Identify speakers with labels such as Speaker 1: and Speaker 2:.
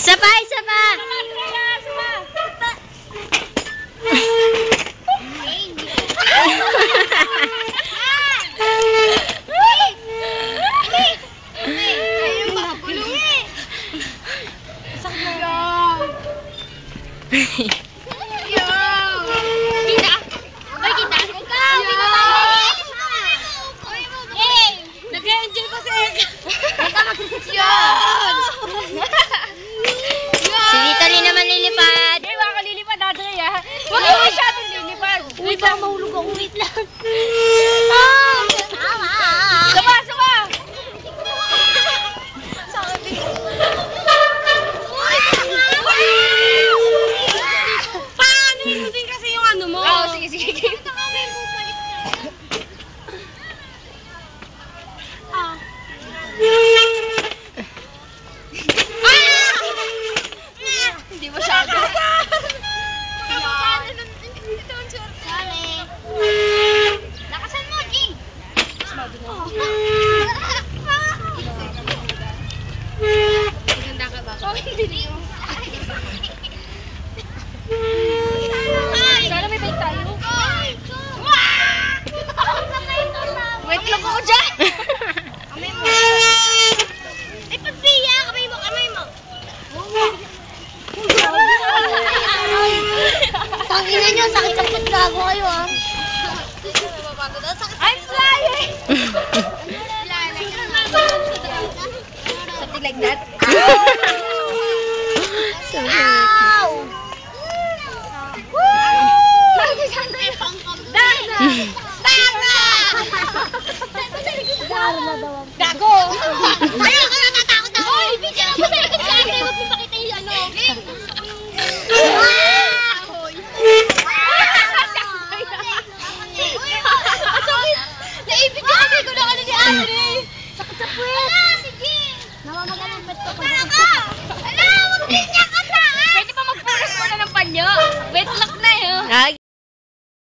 Speaker 1: Isa pa, isa pa.
Speaker 2: Nag-enjoy pa si Eka.
Speaker 1: Si Vito rin naman lilipad.
Speaker 2: Hindi, baka lilipad natin ya. Huwag mo masyadong lilipad.
Speaker 1: Uy, baka mahulog ako. Wait lang.
Speaker 2: Sama, sama. Paano inutin kasi yung ano mo? Oo, sige, sige. Hindi masyado.
Speaker 3: Lakasan mo, G!
Speaker 2: Maganda ka ba? Sana may bike tayo. Wait lang ako dyan.
Speaker 3: Kamay mo. Ay, pagpiya! Kamay mo, kamay mo. Tangina nyo, sakit-sakit gago kayo ah.
Speaker 2: I'm flying! Something like that.